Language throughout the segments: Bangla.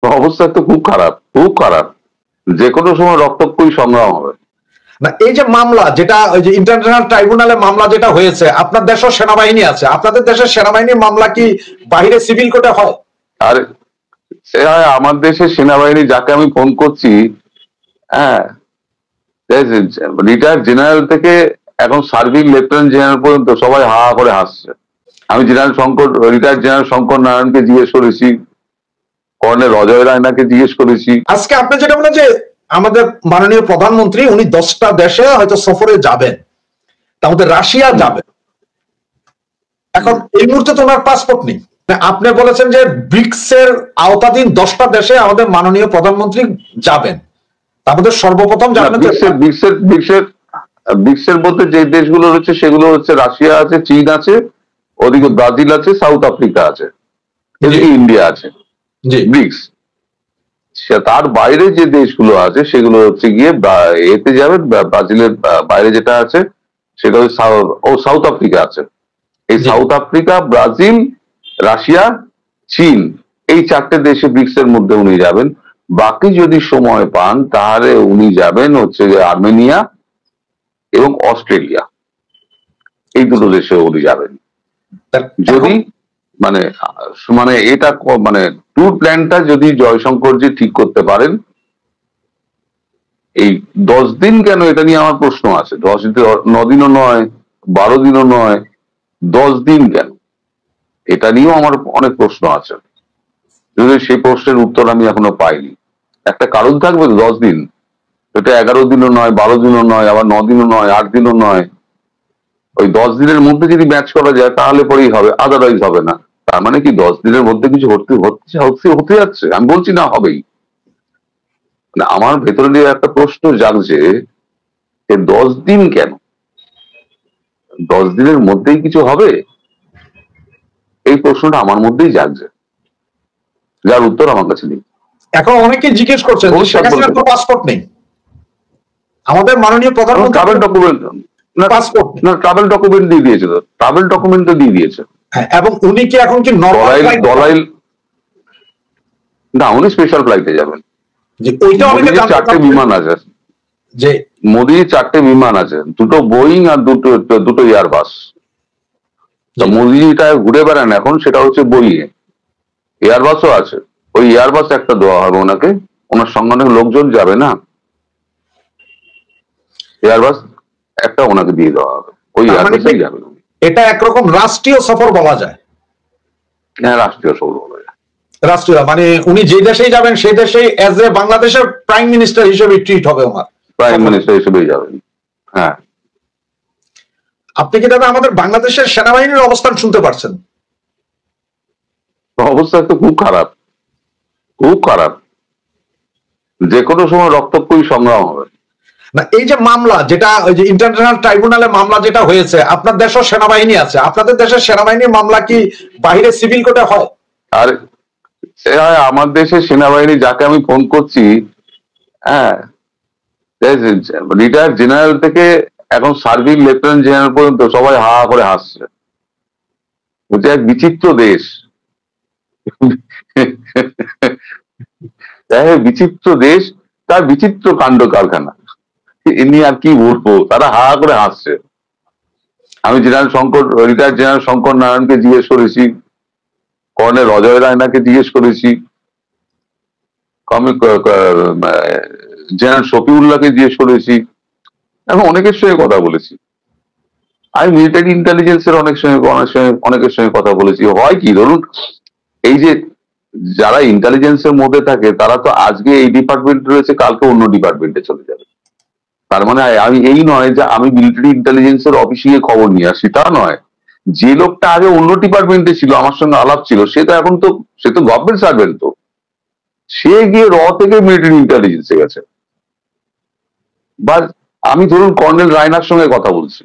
অবস্থা তো খুব খারাপ, খুব খারাপ। যে কোনো সময় রক্তক্ষয়ী সংগ্রাম হবে। না, এই যে মামলা যেটা ওই যে ইন্টারন্যাশনাল ট্রাইব্যুনালে মামলা যেটা হয়েছে, আপনার দেশের সেনাবাহিনী আছে, আপনাদের দেশের সেনাবাহিনীর মামলা কি বাইরে সিভিল কোর্টে হয়? আর আমার দেশের সেনাবাহিনী যাকে আমি ফোন করছি, হ্যাঁ, রিটায়ার্ড জেনারেল থেকে এখন সার্ভিং লেফটেন্যান্ট জেনারেল পর্যন্ত সবাই হা হা করে হাসছে। আমি রিটায়ার্ড জেনারেল শঙ্কর নারায়ণকে জিজ্ঞেস করেছি, কর্নেল অজয় রায়নাকে জিজ্ঞেস করেছি। আজকে আপনি যেটা বলেন যে আমাদের মাননীয় প্রধানমন্ত্রী উনি 10টা দেশে হয়তো সফরে যাবেন, তার মধ্যে রাশিয়া যাবেন। এখন এই মুহূর্তে তো ওনার পাসপোর্ট নেই। আপনি বলেছেন যে ব্রিক্স এর আওতাধীন 10টা দেশে আমাদের মাননীয় প্রধানমন্ত্রী যাবেন, তার মধ্যে সর্বপ্রথম যাবেন ব্রিক্সের মধ্যে যে দেশগুলো রয়েছে সেগুলো হচ্ছে রাশিয়া আছে, চীন আছে, ওদিকে ব্রাজিল আছে, সাউথ আফ্রিকা আছে, এদিকে ইন্ডিয়া আছে, ব্রিক্স। তার বাইরে যে দেশগুলো আছে সেগুলো হচ্ছে গিয়ে এতে যাবেন, ব্রাজিলের বাইরে যেটা আছে সেটা হচ্ছে সাউথ আফ্রিকা আছে। এই সাউথ আফ্রিকা, ব্রাজিল, রাশিয়া, চীন, এই 4টে দেশে ব্রিক্স এর মধ্যে উনি যাবেন। বাকি যদি সময় পান তাহলে উনি যাবেন হচ্ছে আর্মেনিয়া এবং অস্ট্রেলিয়া, এই দুটো দেশে উনি যাবেন। যদি মানে এটা মানে ট্যুর প্ল্যানটা যদি জয়শঙ্করজি ঠিক করতে পারেন, এই 10 দিন কেন, এটা নিয়ে আমার প্রশ্ন আছে। 9 দিনও নয়, 12 দিনও নয়, 10 দিন কেন, এটা নিয়েও আমার অনেক প্রশ্ন আছে। যদি সেই প্রশ্নের উত্তর আমি এখনো পাইনি। একটা কারণ থাকবে তো 10 দিন, এটা 11 দিনও নয়, 12 দিনও নয়, আবার 9 দিনও নয়, 8 দিনও নয়। ওই 10 দিনের মধ্যে যদি ম্যাচ করা যায় তাহলে পরেই হবে, আদারওয়াইজ হবে না। তার মানে কি 10 দিনের মধ্যে কিছু হতে যাচ্ছে? আমি বলছি না, হবেই। আমার ভেতরে নিয়ে একটা প্রশ্ন জাগছে, 10 দিন কেন? 10 দিনের মধ্যেই কিছু হবে? এই প্রশ্নটা আমার মধ্যেই জাগছে, যার উত্তর আমার কাছে নেই। এখন অনেকে জিজ্ঞেস করছেন শেখ হাসিনার তো পাসপোর্ট নেই, আমাদের মাননীয় প্রধানমন্ত্রী ট্রাভেল ডকুমেন্ট ট্রাভেল ডকুমেন্ট দিয়ে দিয়েছে, তো ট্রাভেল ডকুমেন্ট তো দিয়ে দিয়েছে। এবং উনি কি এখন কি দলাইল না, উনি স্পেশাল ফ্লাইটে যাবেন। যে ওইটা অনেকে 4টে বিমান আছে, যে মোদির 4টে বিমান আছে, 2টো বোয়িং আর দুটো এয়ারবাস। মোদি যেটা ঘুরে বেড়ান এখন সেটা হচ্ছে বোয়িং, এয়ারবাসও আছে। ওই এয়ারবাস একটা দেওয়া হবে ওনাকে, ওনার সঙ্গে অনেক লোকজন যাবে না, এয়ারবাস একটা ওনাকে দিয়ে দেওয়া হবে, ওই এয়ারবাসেই যাবেন। এটা একরকম রাষ্ট্রীয় সফর বলা যায়। হ্যাঁ, রাষ্ট্রীয় সফর বলা যায়। রাষ্ট্রীয় মানে উনি যে দেশেই যাবেন সেই দেশেই এজ এ বাংলাদেশের প্রাইম মিনিস্টার হিসেবে ট্রিট হবে ওনার, প্রাইম মিনিস্টার হিসেবেই যাবেন। হ্যাঁ। আপনি কি দাদা আমাদের বাংলাদেশের সেনাবাহিনীর অবস্থান শুনতে পারছেন? অবস্থা তো খুব খারাপ, খুব খারাপ। যে কোনো সময় রক্তক্ষয়ী সংগ্রাম হবে। না, এই যে মামলা যেটা ওই যে ইন্টারন্যাশনাল ট্রাইব্যুনালে মামলা যেটা হয়েছে, আপনার দেশের সেনাবাহিনী আছে, আপনাদের দেশের সেনাবাহিনীর মামলা কি বাইরে সিভিল কোর্টে হয়? আর আমার দেশের সেনাবাহিনী যাকে আমি ফোন করছি, হ্যাঁ, রিটায়ার্ড জেনারেল থেকে এখন সার্ভিং লেফটেন্যান্ট জেনারেল পর্যন্ত সবাই হা হা করে হাসছে। বলছে এক বিচিত্র দেশ, বিচিত্র দেশ, তার বিচিত্র কাণ্ড কারখানা, এ নিয়ে আর কি বলবো, তারা হা হা করে হাসছে। আমি রিটায়ার্ড জেনারেল শঙ্কর নারায়ণকে জিজ্ঞেস করেছি, কর্নেল অজয় রায়নাকে জিজ্ঞেস করেছি, জেনারেল শফিউল্লাহকে জিজ্ঞেস করেছি, এবং অনেকের সঙ্গে কথা বলেছি। আমি মিলিটারি ইন্টেলিজেন্সের অনেকের সঙ্গে কথা বলেছি। হয় কি, ধরুন এই যে যারা ইন্টেলিজেন্সের মধ্যে থাকে তারা তো আজকে এই ডিপার্টমেন্ট রয়েছে, কালকে অন্য ডিপার্টমেন্টে চলে যাবে। তার মানে আমি এই নয় যে আমি মিলিটারি ইন্টেলিজেন্সের অফিসে গিয়ে খবর নিয়ে আসি, তা নয়। যে লোকটা আগে অন্য ডিপার্টমেন্টে ছিল, আমার সঙ্গে আলাপ ছিল, সে তো গভর্নমেন্ট সার্ভেন্ট, তো সে গিয়ে থেকে মিলিটারি ইন্টেলিজেন্সে গেছে। বা আমি ধরুন কর্নেল রায়নার সঙ্গে কথা বলছি,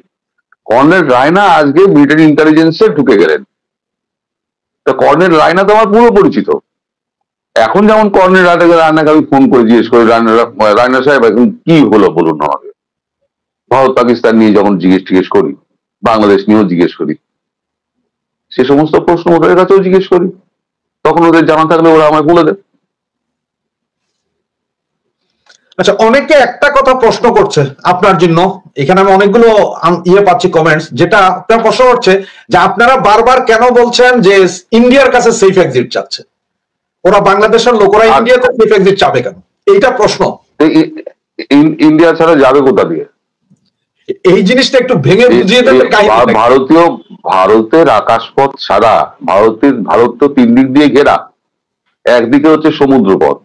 কর্নেল রায়না আজকে মিলিটারি ইন্টেলিজেন্সে ঢুকে গেলেন। তা কর্নেল রায়না তো আমার পুরো পরিচিত। এখন যেমন কর্নেল রায়নাকে আমি ফোন করে জিজ্ঞেস করি, রায়না সাহেব এখন কি হলো বলুন আমাকে। ভারত পাকিস্তান নিয়ে যখন জিজ্ঞেস করি, বাংলাদেশ নিয়েও জিজ্ঞেস করি, সে সমস্ত প্রশ্ন ওদের কাছেও জিজ্ঞেস করি, তখন ওদের জানা থাকলে ওরা আমায় বলে দেয়। আচ্ছা, অনেকে একটা কথা প্রশ্ন করছে আপনার জন্য, এখানে আমি অনেকগুলো পাচ্ছি কমেন্টস, যেটা আপনার প্রশ্ন করছে যে আপনারা বারবার কেন বলছেন যে ইন্ডিয়ার কাছে সেফ এক্সিট চাচ্ছে, ওরা বাংলাদেশের লোকেরা ইন্ডিয়াতে সেফ এক্সিট চাবে কেন, এইটা প্রশ্ন। ইন্ডিয়া ছাড়া যাবে কোথা দিয়ে? এই জিনিসটা একটু ভেঙে বুঝিয়ে দেবে। ভারতের আকাশপথ ছাড়া ভারত তো 3 দিক দিয়ে ঘেরা। একদিকে হচ্ছে সমুদ্রপথ,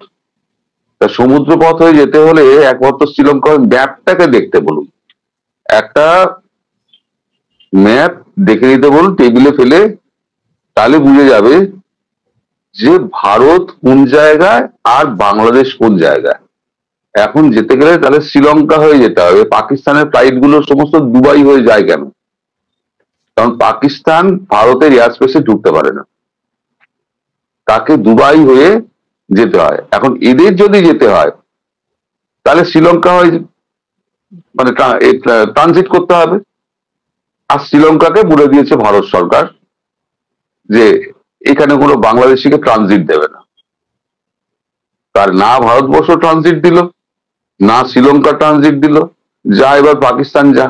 সমুদ্রপথ হয়ে যেতে হলে একমাত্র শ্রীলঙ্কার ম্যাপটাকে দেখতে বলুন, একটা ম্যাপ দেখে নিতে বলুন টেবিলে ফেলে, তাহলে বুঝে যাবে যে ভারত কোন জায়গায় আর বাংলাদেশ কোন জায়গায়। এখন যেতে গেলে তাহলে শ্রীলঙ্কা হয়ে যেতে হবে। পাকিস্তানের ফ্লাইট গুলো সমস্ত দুবাই হয়ে যায় কেন? কারণ পাকিস্তান ভারতের এয়ার স্পেসে ঢুকতে পারে না, তাকে দুবাই হয়ে যেতে হয়। এখন এদের যদি যেতে হয় তাহলে শ্রীলঙ্কা হয়ে মানে ট্রানজিট করতে হবে। আর শ্রীলঙ্কাকে বলে দিয়েছে ভারত সরকার যে এখানে কোনো বাংলাদেশিকে ট্রানজিট দেবে না। তার না ভারতবর্ষ ট্রানজিট দিল, না শ্রীলঙ্কা ট্রানজিট দিল, যা এবার পাকিস্তান যা।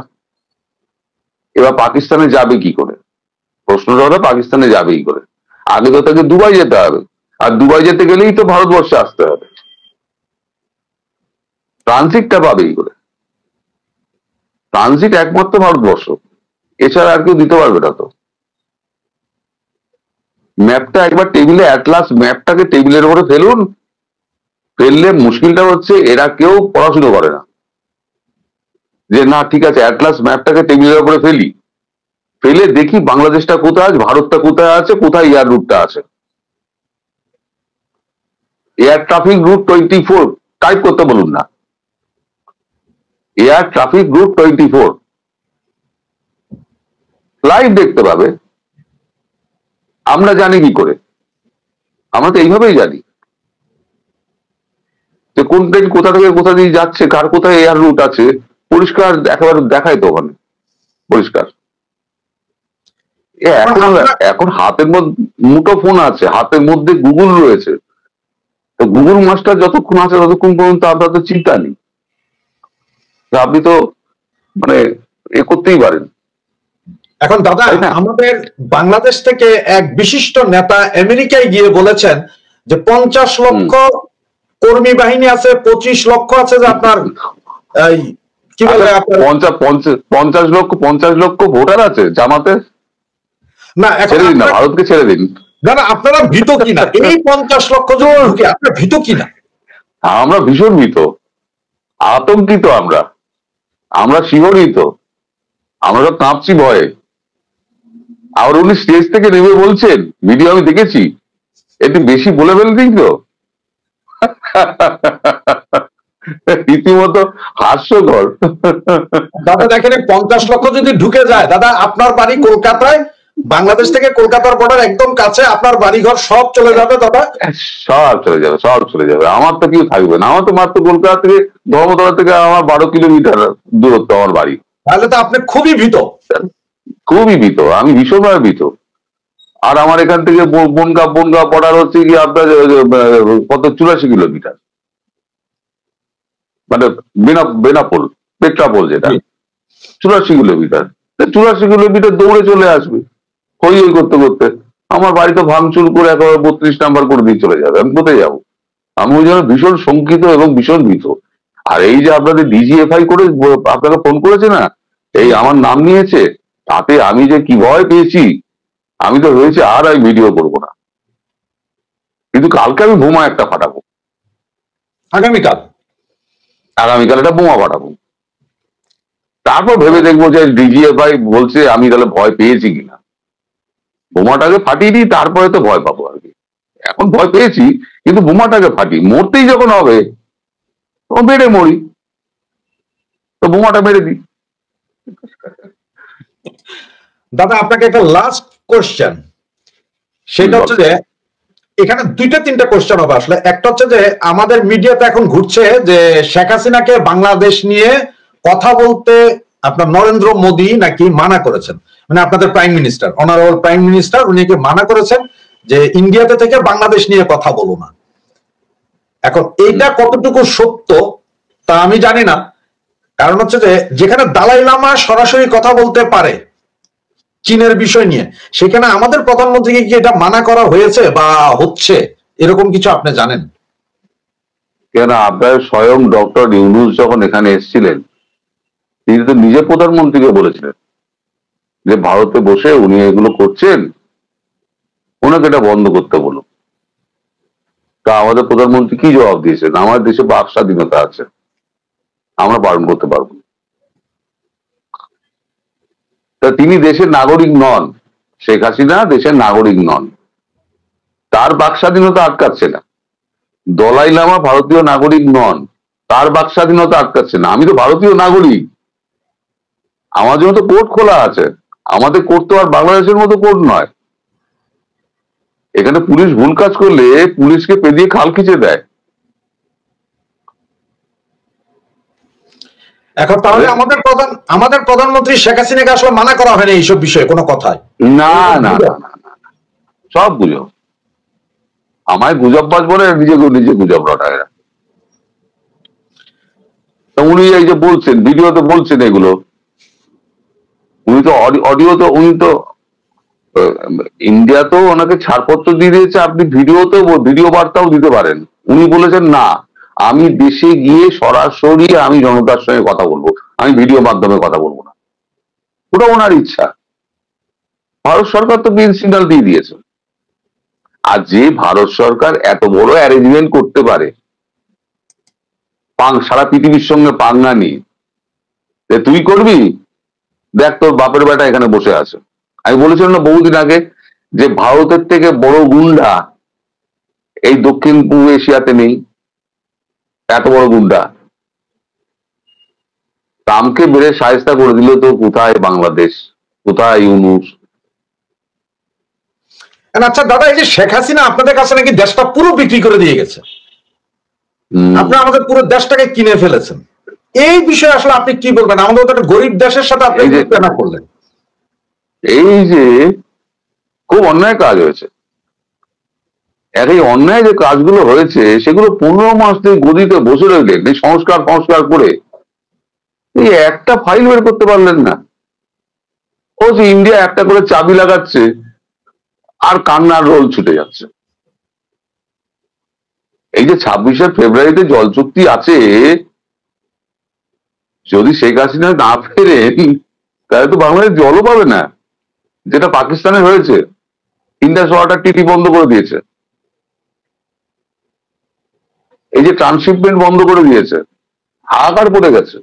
এবার পাকিস্তানে যাবে কি করে? প্রশ্নটা হলো পাকিস্তানে যাবে কি করে? আগে তো তাকে দুবাই যেতে হবে, আর দুবাই যেতে গেলেই তো ভারতবর্ষে আসতে হবে। ট্রানজিটটা পাবে কি করে? ট্রানজিট একমাত্র ভারতবর্ষ, এছাড়া আর কেউ দিতে পারবে না। তো ম্যাপটা একবার টেবিলে, অ্যাটলাস ম্যাপটাকে টেবিলের উপরে ফেলুন। ফেললে মুশকিলটা হচ্ছে এরা কেউ পড়াশুনো করে না, যে না ঠিক আছে অ্যাটলাস ম্যাপটাকে টেবিলের উপরে ফেলি, ফেলে দেখি বাংলাদেশটা কোথায় আছে, ভারতটা কোথায় আছে, কোথায় এয়ার রুটটা আছে। এয়ার ট্রাফিক রুট 24 টাইপ করতে বলুন না, এয়ার ট্রাফিক রুট 24 লাইভ দেখতে পাবে। আমরা জানি কি করে? আমরা তো এইভাবেই জানি যে কোন ট্রেন কোথা থেকে কোথা দিয়ে যাচ্ছে, কার কোথায় এয়ার রুট আছে, পরিষ্কার একেবারে দেখায় তো ওখানে পরিষ্কার। এখন হাতের মধ্যে মুঠো ফোন আছে, হাতের মধ্যে গুগল রয়েছে, তো গুগল মাস্টার যতক্ষণ আছে ততক্ষণ পর্যন্ত আপনার তো চিন্তা নেই, আপনি তো মানে এ করতেই পারেন। এখন দাদা, আমাদের বাংলাদেশ থেকে এক বিশিষ্ট নেতা আমেরিকায় গিয়ে বলেছেন যে 50 লক্ষ কর্মী বাহিনী আছে, 25 লক্ষ আছে যে আপনার কি বলে 50 লক্ষ ভোটার আছে জামাতে। না ছেড়ে দিন না, ভারতকে ছেড়ে দিন। দাদা আপনারা ভীত কিনা এই 50 লক্ষ জন ঢুকে, আপনারা ভীত কিনা? আমরা ভীষণ ভীত, আতঙ্কিত, আমরা শিহরিত, আমরা তো কাঁপছি ভয়ে। আর উনি স্টেজ থেকে নেমে বলছেন, ভিডিও আমি দেখেছি, একটু বেশি বলে ফেলতেই তো রীতিমতো হাস্যকর। দাদা দেখেন 50 লক্ষ যদি ঢুকে যায়, দাদা আপনার বাড়ি কলকাতায়, বাংলাদেশ থেকে কলকাতার বর্ডার একদম কাছে, আপনার বাড়িঘর সব চলে যাবে দাদা, সব চলে যাবে, সব চলে যাবে। আমার তো কেউ থাকবে না, আমার তো মাত্র কলকাতা থেকে ধর্মতলা থেকে আমার 12 কিলোমিটার দূরত্ব আমার বাড়ি। তাহলে তো আপনি খুবই ভীত। খুবই ভীত, আমি ভীষণভাবে ভীত। আর আমার এখান থেকে বনগাঁ বর্ডার হচ্ছে কি আপনার কত 84 কিলোমিটার, মানে বেনাপোল পেট্রাপোল যেটা 84 কিলোমিটার। 84 কিলোমিটার দৌড়ে চলে আসবে হই হই করতে করতে। আমার বাড়ি তো ভাঙচুর করে একেবারে 32 নাম্বার করে দিয়ে চলে যাবে, আমি কোথায় যাবো? আমি ওই জন্য ভীষণ শঙ্কিত এবং ভীষণ ভীত। আর এই যে আপনাদের ডিজিএফআই করে আপনাকে ফোন করেছে না, এই আমার নাম নিয়েছে, তাতে আমি যে কি ভয় পেয়েছি, আমি তো হয়েছে আর আমি ভিডিও করবো না। কিন্তু কালকে আমি বোমা একটা ফাটাবো, আগামীকাল একটা বোমা ফাটাবো, তারপর ভেবে দেখবো যে ডিজিএফআই বলছে আমি তাহলে ভয় পেয়েছি কিনা। বোমাটাকে ফাটিয়ে দিই, তারপরে তো ভয় পাবো আর কি। এখন ভয় পেয়েছি, কিন্তু বোমাটাকে ফাটি, মরতেই যখন হবে তখন মেরে মরি, তো বোমাটা মেরে দিই। দাদা আপনাকে একটা লাস্ট কোশ্চেন, সেটা হচ্ছে যে এখানে 2-3টা কোশ্চেন হবে আসলে। একটা হচ্ছে যে আমাদের মিডিয়াতে এখন ঘুরছে যে শেখ হাসিনাকে বাংলাদেশ নিয়ে কথা বলতে আপনার নরেন্দ্র মোদী নাকি মানা করেছেন, মানে আপনাদের prime minister, honourable prime minister, উনি মানা করেছেন যে ইন্ডিয়াতে থেকে বাংলাদেশ নিয়ে কথা বলো না। এখন এইটা কতটুকু সত্য তা আমি জানি না, কারণ হচ্ছে যে যেখানে দালাই লামা সরাসরি কথা বলতে পারে চীনের বিষয় নিয়ে, সেখানে আমাদের প্রধানমন্ত্রীকে কি এটা মানা করা হয়েছে বা হচ্ছে, এরকম কিছু আপনি জানেন? কেন আপনার স্বয়ং ডক্টর ইউনূস যখন এখানে এসেছিলেন, তিনি তো নিজে প্রধানমন্ত্রীকে বলেছিলেন যে ভারতে বসে উনি এগুলো করছেন, ওনাকে এটা বন্ধ করতে বলুন। তা আমাদের প্রধানমন্ত্রী কি জবাব দিয়েছেন? আমার দেশে বাক স্বাধীনতা আছে, আমরা পালন করতে পারবো না। তা তিনি দেশের নাগরিক নন, শেখ হাসিনা দেশের নাগরিক নন, তার বাক স্বাধীনতা আটকাচ্ছে না। দলাই লামা ভারতীয় নাগরিক নন, তার বাক স্বাধীনতা আটকাচ্ছে না। আমি তো ভারতীয় নাগরিক, আমার জন্য তো কোর্ট খোলা আছে। আমাদের কোর্ট তো আর বাংলাদেশের মতো কোর্ট নয়। এখানে পুলিশ ভুল কাজ করলে পুলিশকে পেদিয়ে খাল খিচে দেয়। এখন তাহলে আমাদের প্রধানমন্ত্রী শেখ হাসিনাকে আসলে মানা করা হয়নি এইসব বিষয়ে কোনো কথায়? না না না না না, সব গুজব। আমায় গুজববাজ বলে, নিজে গুজব রটায়। উনি এই যে বলছেন, ভিডিওতে বলছেন এগুলো, উনি তো অডিও তো, উনি তো ইন্ডিয়া তো ওনাকে ছাড়পত্র দিয়ে দিয়েছে, আপনি ভিডিও বার্তাও দিতে পারেন। উনি বলেছেন না, আমি দেশে গিয়ে সরাসরি আমি জনতার সঙ্গে কথা বলবো, আমি ভিডিও মাধ্যমে কথা বলবো না। ওটা ওনার ইচ্ছা। ভারত সরকার তো গ্রিন সিগন্যাল দিয়ে দিয়েছে। আর যে ভারত সরকার এত বড় অ্যারেঞ্জমেন্ট করতে পারে সারা পৃথিবীর সঙ্গে পাঙ্গা নিয়ে, তুই করবি, দেখ তোর বাপের বেটা এখানে বসে আছে। আমি বলেছিলাম না বহুদিন আগে যে ভারতের থেকে বড় গুন্ডা এই দক্ষিণ পূর্ব এশিয়াতে নেই, এত বড় গুন্ডা। ট্রাম্পকে বেড়ে শায়েস্তা করে দিল, তো কোথায় বাংলাদেশ, কোথায় ইউনূস? আচ্ছা দাদা, এই যে শেখ হাসিনা আপনাদের কাছে নাকি দেশটা পুরো বিক্রি করে দিয়ে গেছে, আপনি আমাদের পুরো দেশটাকে কিনে ফেলেছেন, এই বিষয়ে আসলে আপনি কি বলবেন? আমাদের তো একটা গরিব দেশের সাথে আপনি তুলনা করলেন। এই যে খুব অন্যায় কাজ হয়েছে। এই অন্যায় যে কাজগুলো হয়েছে সেগুলো 15 মাস ধরে গদিতে বসে রইলেন, এই সংস্কার করে এই একটা ফাইল বের করতে পারলেন না। ও যে ইন্ডিয়া একটা করে চাবি লাগাচ্ছে আর কান্নার রোল ছুটে যাচ্ছে। এই যে 26শে ফেব্রুয়ারিতে জল চুক্তি আছে, যদি শেখ হাসিনা না ফেরেন তাহলে তো বাংলাদেশ জলও পাবে না, যেটা পাকিস্তানে হয়েছে। ইন্ডাস ওয়াটার টিটি বন্ধ করে দিয়েছে, এই যে ট্রান্সশিপমেন্ট বন্ধ করে দিয়েছে, হাহাকার পড়ে গেছে।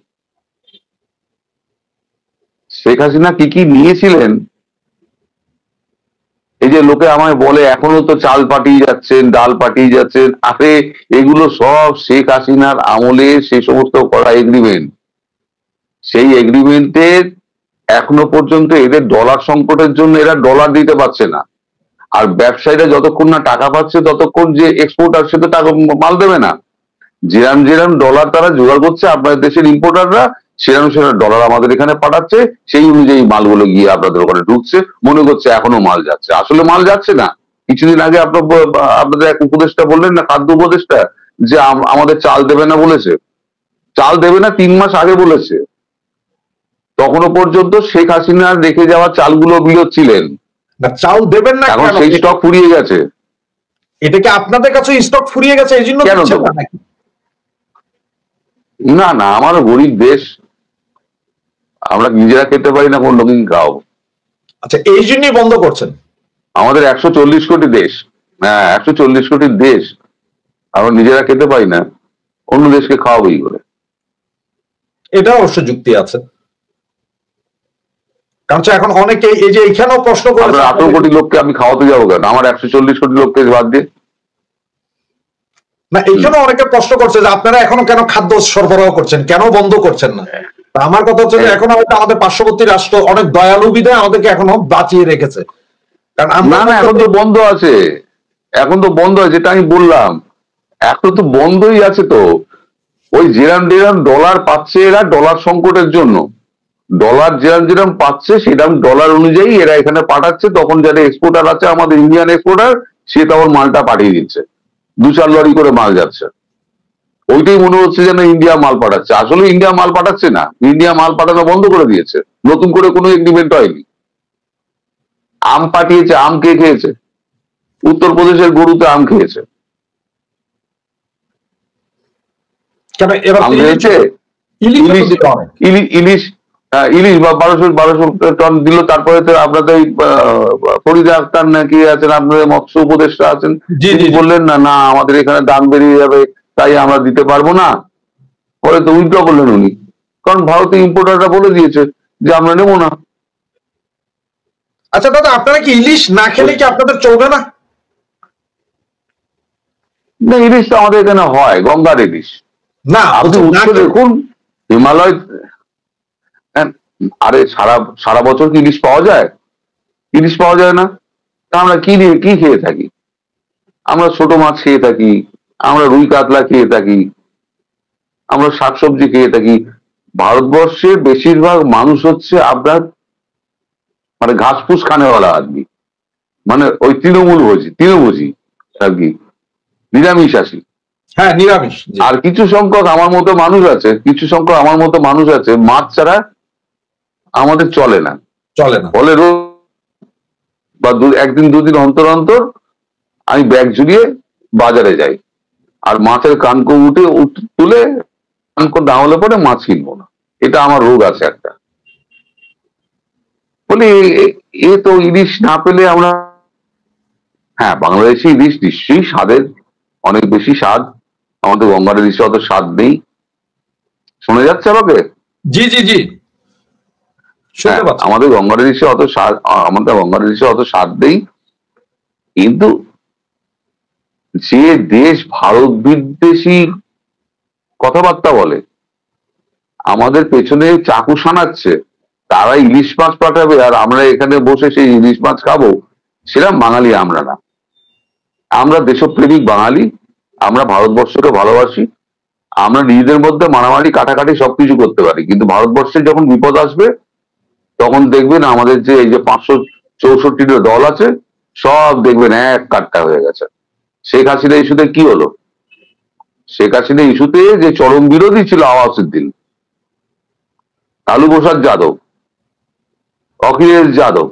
শেখ হাসিনা কি কি নিয়েছিলেন? এই যে লোকে আমায় বলে এখনো তো চাল পাঠিয়ে যাচ্ছেন, ডাল পাঠিয়ে যাচ্ছেন, আরে এগুলো সব শেখ হাসিনার আমলে সেই সমস্ত করা এগ্রিমেন্ট। সেই এগ্রিমেন্টের এখনো পর্যন্ত এদের ডলার সংকটের জন্য এরা ডলার দিতে পারছে না। আর ব্যবসায়ীরা যতক্ষণ না টাকা পাচ্ছে ততক্ষণ যে এক্সপোর্টার সে তো টাকা মাল দেবে না। যেরাম ডলার তারা জোগাড় করছে আপনাদের দেশের ইম্পোর্টাররা, সেরাম ডলার আমাদের এখানে পাঠাচ্ছে, সেই অনুযায়ী মালগুলো গিয়ে আপনাদের ওখানে ঢুকছে, মনে করছে এখনো মাল যাচ্ছে, আসলে মাল যাচ্ছে না। কিছুদিন আগে আপনাদের এক উপদেষ্টা বললেন না, খাদ্য উপদেষ্টা, যে আমাদের চাল দেবে না বলেছে। চাল দেবে না 3 মাস আগে বলেছে। তখনও পর্যন্ত শেখ হাসিনা রেখে যাওয়া চালগুলো বিলোচ্ছিলেন। চাল দেবেন না, এখন সেই স্টক ফুরিয়ে গেছে। এটা কি আপনাদের কাছে স্টক ফুরিয়ে গেছে এই জন্য? কেন না না, আমারও গরিব দেশ, আমরা নিজেরা খেতে পারি না, কোন লোকই খাওয়াবো। আচ্ছা, এই জন্যই বন্ধ করছেন? আমাদের 140 কোটি দেশ, হ্যাঁ 140 কোটির দেশ, আমরা নিজেরা খেতে পাই না, অন্য দেশকে খাওয়াবো কি করে? এটা অবশ্য যুক্তি আছে, কারণ এখন অনেকে এই যে এখানেও প্রশ্ন করে 18 কোটি লোককে আমি খাওয়াতে যাবো কেন, আমার 140 কোটি লোককে বাদ দিয়ে? না, এইখানে অনেকে প্রশ্ন করছে যে আপনারা এখনো কেন খাদ্য সরবরাহ করছেন, কেন বন্ধ করছেন না? আমার কথা হচ্ছে যে এখন হয়তো আমাদের পার্শ্ববর্তী রাষ্ট্র অনেক দয়ালু বিধায় আমাদেরকে এখনো বাঁচিয়ে রেখেছে। কারণ না না, এখন তো বন্ধ আছে, এখন তো বন্ধ আছে, যেটা আমি বললাম, এখন তো বন্ধই আছে। তো ওই যেরাম ডলার পাচ্ছে এরা ডলার সংকটের জন্য, ডলার যেরাম পাচ্ছে সেরাম ডলার অনুযায়ী এরা এখানে পাঠাচ্ছে। তখন যারা এক্সপোর্টার আছে আমাদের ইন্ডিয়ান এক্সপোর্টার, সে তখন মালটা পাঠিয়ে দিচ্ছে, 2-4 লরি করে মাল যাচ্ছে। ওইটাই মনে হচ্ছে যেন ইন্ডিয়া মাল পাঠাচ্ছে। আসলে ইন্ডিয়া মাল পাঠাচ্ছে না, ইন্ডিয়া মাল পাঠানো বন্ধ করে দিয়েছে, নতুন করে কোনো এগ্রিমেন্ট হয়নি। আম পাঠিয়েছে, আম কে খেয়েছে? উত্তরপ্রদেশের গরুতে আম খেয়েছে। কেন এবার আম খেয়েছে, ইলিশ ইলিশ ইলিশ বা 1200 টন দিল। তারপরে তো আপনাদের ফরিদা আক্তার নাকি আছেন, আপনাদের মৎস্য উপদেষ্টা আছেন, তিনি বললেন না না আমাদের এখানে দাম বেরিয়ে যাবে, তাই আমরা দিতে পারবো না। পরে তো উইথড্র করলেন উনি, কারণ ভারতীয় ইম্পোর্টাররা বলে দিয়েছে যে আমরা নেবো না। আচ্ছা দাদা, আপনারা কি ইলিশ না খেলে কি আপনাদের চলবে না? না, ইলিশ তো আমাদের এখানে হয়, গঙ্গার ইলিশ। না আপনি উৎস দেখুন, হিমালয়। আরে সারা সারা বছর কি ইলিশ পাওয়া যায়? ইলিশ পাওয়া যায় না। তা আমরা কি দিয়ে কি খেয়ে থাকি? আমরা ছোট মাছ খেয়ে থাকি, আমরা রুই কাতলা খেয়ে থাকি, আমরা শাকসবজি খেয়ে থাকি। ভারতবর্ষের বেশিরভাগ মানুষ হচ্ছে আপনার মানে ঘাস ফুস খানেওয়ালা আদমি, মানে ওই তৃণভোজী আর কি, নিরামিষাশী। হ্যাঁ, নিরামিষ। আর কিছু সংখ্যক আমার মতো মানুষ আছে মাছ ছাড়া আমাদের চলে না। ফলে বা একদিন দুদিন অন্তর অন্তর আমি ব্যাগ ঝুলিয়ে বাজারে যাই, আর মাছের কানকো তুলে কানকো না হলে পরে মাছ কিনবো না। এটা আমার রোগ আছে একটা। বলি এ তো ইলিশ না পেলে আমরা, হ্যাঁ বাংলাদেশি ইলিশ নিশ্চয়ই স্বাদের অনেক বেশি স্বাদ, আমাদের গঙ্গার ইলিশে অত স্বাদ নেই। শোনা যাচ্ছে আমাকে? জি জি জি, আমাদের গঙ্গার ইলিশে অত স্বাদ নেই। কিন্তু যে দেশ ভারত বিদ্বেষী কথাবার্তা বলে, আমাদের পেছনে চাকু সানাচ্ছে, তারা ইলিশ মাছ পাঠাবে আর আমরা এখানে বসে সেই ইলিশ মাছ খাবো, সেরকম বাঙালি আমরা না। আমরা দেশপ্রেমিক বাঙালি, আমরা ভারতবর্ষকে ভালোবাসি। আমরা নিজেদের মধ্যে মারামারি কাটাকাটি সবকিছু করতে পারি, কিন্তু ভারতবর্ষে যখন বিপদ আসবে তখন দেখবেন আমাদের যে এই যে 564টা দল আছে সব দেখবেন এক কাট্টা হয়ে গেছে। শেখ হাসিনা ইস্যুতে কি হলো? শেখ হাসিনা ইস্যুতে যে চরম বিরোধী ছিল আওয়াজের দিন, লালু প্রসাদ যাদব, অখিলেশ যাদব,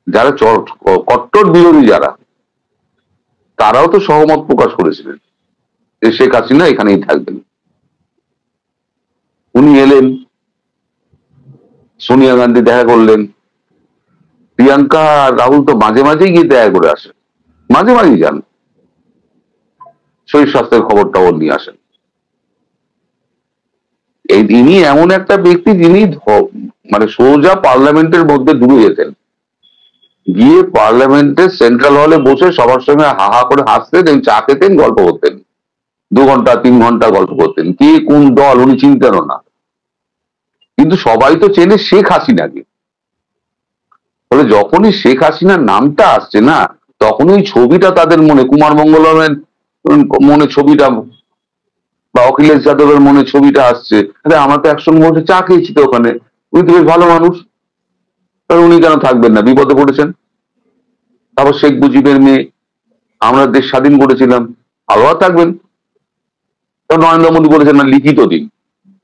যারা কট্টর বিরোধী যারা, তারাও তো সহমত প্রকাশ করেছিলেন যে শেখ হাসিনা এখানেই থাকবেন। উনি এলেন, সোনিয়া গান্ধী দেখা করলেন, প্রিয়াঙ্কা আর রাহুল তো মাঝে মাঝেই গিয়ে দেখা করে আসেন, মাঝে মাঝেই যান, শরীর স্বাস্থ্যের খবরটাও নিয়ে আসেন। ইনি এমন একটা ব্যক্তি যিনি মানে সোজা পার্লামেন্টের মধ্যে ডুবে যেতেন, গিয়ে পার্লামেন্টের সেন্ট্রাল হলে বসে সবার সঙ্গে হাহা করে হাসতেন, চা খেতেন, গল্প করতেন, 2 ঘন্টা 3 ঘন্টা গল্প করতেন। কে কোন দল উনি চিনতেনও না, কিন্তু সবাই তো চেনে শেখ হাসিনাকে। ফলে যখনই শেখ হাসিনার নামটা আসছে না, তখন ওই ছবিটা তাদের মনে, কুমার মঙ্গলমের মনে ছবিটা বা অখিলেশ যাদবের মনে ছবিটা আসছে। আমরা তো একসঙ্গে বসে চা খেয়েছি তো ওখানে, উনি তো বেশ ভালো মানুষ, উনি কেন থাকবেন না? বিপদে পড়েছেন। তারপর শেখ মুজিবের মেয়ে, আমরা দেশ স্বাধীন করেছিলাম, আবার থাকবেন। নরেন্দ্র মোদী বলেছেন না লিখিত দিন,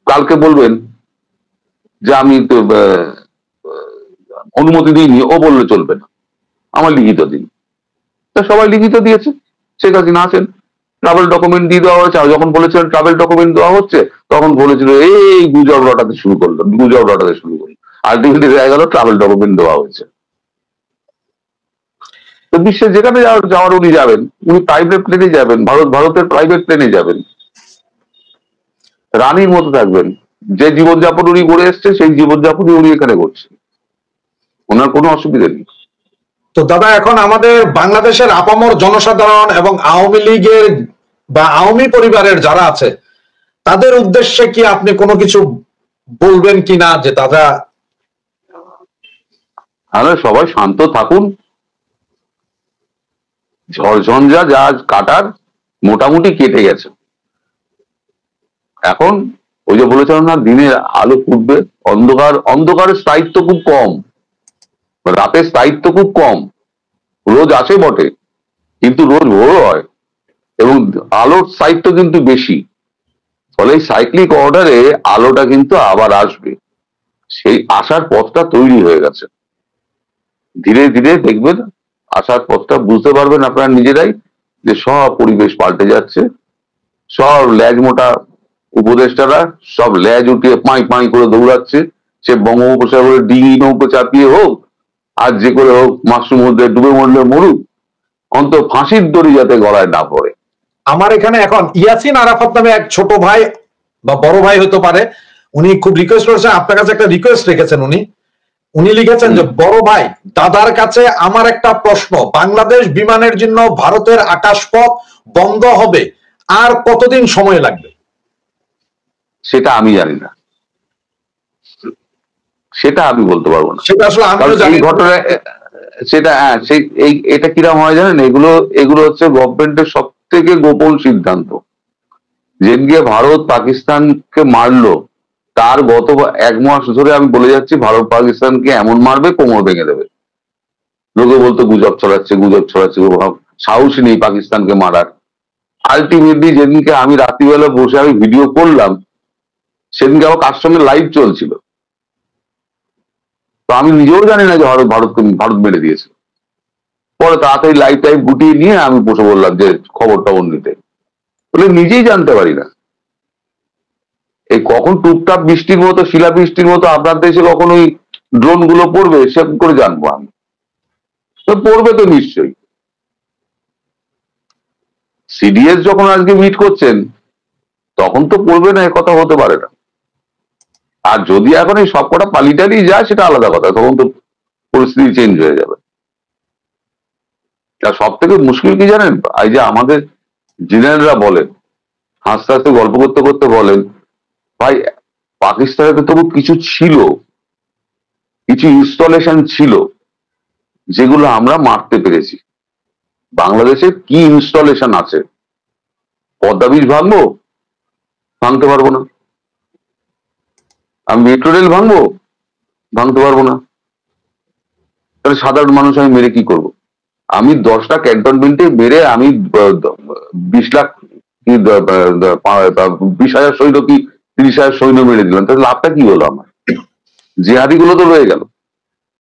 কালকে বলবেন যে আমি তো অনুমতি দিইনি, ও বললে চলবে না, আমার লিখিত দিন। তা সবাই লিখিত দিয়েছে, শেখ হাসিনা আছেন, ট্রাভেল ডকুমেন্ট দিয়ে দেওয়া হয়েছে। যখন বলেছিলেন ট্রাভেল ডকুমেন্ট দেওয়া হচ্ছে, তখন বলেছিল এই গুজব রটাতে শুরু করলো। আলটিমেটলি দেখা গেল ট্রাভেল ডকুমেন্ট দেওয়া হয়েছে। তো বিশ্বের যেখানে যাওয়ার উনি যাবেন, উনি প্রাইভেট প্লেনে যাবেন, ভারতের প্রাইভেট প্লেনে যাবেন, রানীর মতো থাকবেন। যে জীবনযাপন উনি করে এসছেন সেই জীবনযাপনই উনি এখানে করছেন, ওনার কোনো অসুবিধা নেই। তো দাদা, এখন আমাদের বাংলাদেশের আপামর জনসাধারণ এবং আওয়ামী লীগের বা আওয়ামী পরিবারের যারা আছে, তাদের উদ্দেশ্যে কি আপনি কোনো কিছু বলবেন কিনা? যে দাদা সবাই শান্ত থাকুন, ঝড়ঝঞ্ঝা যা কাটার মোটামুটি কেটে গেছে। এখন ওই যে বলেছিলাম না, দিনের আলো ফুটবে, অন্ধকারের স্থায়িত্ব খুব কম, রাতের স্থায়িত্ব খুব কম। রোজ আসে বটে, কিন্তু রোজ ভোর হয়, এবং আলোর সাইডটা কিন্তু বেশি, ফলে এই সাইক্লিক অর্ডারে আলোটা কিন্তু আবার আসবে, সেই আসার পথটা তৈরি হয়ে গেছে। ধীরে ধীরে দেখবেন আসার পথটা বুঝতে পারবেন আপনারা নিজেরাই, যে সব পরিবেশ পাল্টে যাচ্ছে, সব ল্যাজ মোটা উপদেষ্টারা সব ল্যাজ উঠিয়ে পাঁই পাঁই করে দৌড়াচ্ছে, সে বঙ্গোপসাগরের ডিঙি নৌকো চাপিয়ে হোক আর যে করে হোক, মাশরুম মধ্যে ডুবে মরলে মরুক, অন্তত ফাঁসির দড়ি যাতে গলায় না পড়ে। আমার এখানে এখন ইয়াসিন আরাফাত নামে এক ছোট ভাই বা বড় ভাই হতে পারে, উনি খুব রিকোয়েস্ট করেছেন, আপনার কাছে একটা রিকোয়েস্ট রেখেছেন। উনি লিখেছেন যে, বড় ভাই, দাদার কাছে আমার একটা প্রশ্ন, বাংলাদেশ বিমানের জন্য ভারতের আকাশপথ বন্ধ হবে আর কতদিন সময় লাগবে? সেটা আমি জানি না, সেটা আমি বলতে পারবো না। সেটা আসলে আমিও জানি এই ঘটনা, সেটা সেই এটা কিরকম হয় জানেন, এগুলো হচ্ছে গভর্নমেন্টের সব থেকে গোপন সিদ্ধান্ত। যেদিকে ভারত পাকিস্তানকে মারলো, তার গত 1 মাস ধরে আমি বলে যাচ্ছি ভারত পাকিস্তানকে এমন মারবে কোমর ভেঙে দেবে। লোকে বলতো গুজব ছড়াচ্ছে, সাহসী নেই পাকিস্তানকে মারার। আলটিমেটলি যেদিনকে আমি রাত্রিবেলা বসে আমি ভিডিও করলাম, সেদিনকে আমার কার সঙ্গে লাইভ চলছিল, তো আমি নিজেও জানি না যে ভারত মেরে দিয়েছে। পরে তাড়াতাড়ি লাইভ টাইভ গুটিয়ে নিয়ে আমি বসে বললাম যে খবর টবর নিতে, বলে নিজেই জানতে পারি না এই কখন টুপটাপ বৃষ্টির মতো, শিলা বৃষ্টির মতো আপনার দেশে কখন ওই ড্রোন গুলো পড়বে, সে করে জানবো আমি? তো পড়বে তো নিশ্চয়ই। সিডিএস যখন আজকে মিট করছেন, তখন তো পড়বে না, কথা হতে পারে না। আর যদি এখন এই সবকটা পালিটালি যায়, সেটা আলাদা কথা, তখন তো পরিস্থিতি চেঞ্জ হয়ে যাবে। আর সব থেকে মুশকিল কি জানেন, এই যে আমাদের জেনারেলরা বলেন, হাসতে হাসতে গল্প করতে করতে বলেন, ভাই পাকিস্তানে তো তবু কিছু ছিল, কিছু ইনস্টলেশন ছিল যেগুলো আমরা মারতে পেরেছি। বাংলাদেশে কি ইনস্টলেশন আছে? পদ্মা ব্রিজ ভাঙবো? ভাঙতে পারবো না। আমি মেট্রো রেল ভাঙবো? ভাঙতে পারবো না। তাহলে সাধারণ মানুষ আমি মেরে কি করব? আমি 10টা ক্যান্টনমেন্টে মেরে আমি 20 লাখ কি 20,000 সৈন্য কি 30,000 সৈন্য মেরে দিলাম, তাহলে লাভটা কি হলো আমার? জিহাদি গুলো তো রয়ে গেল।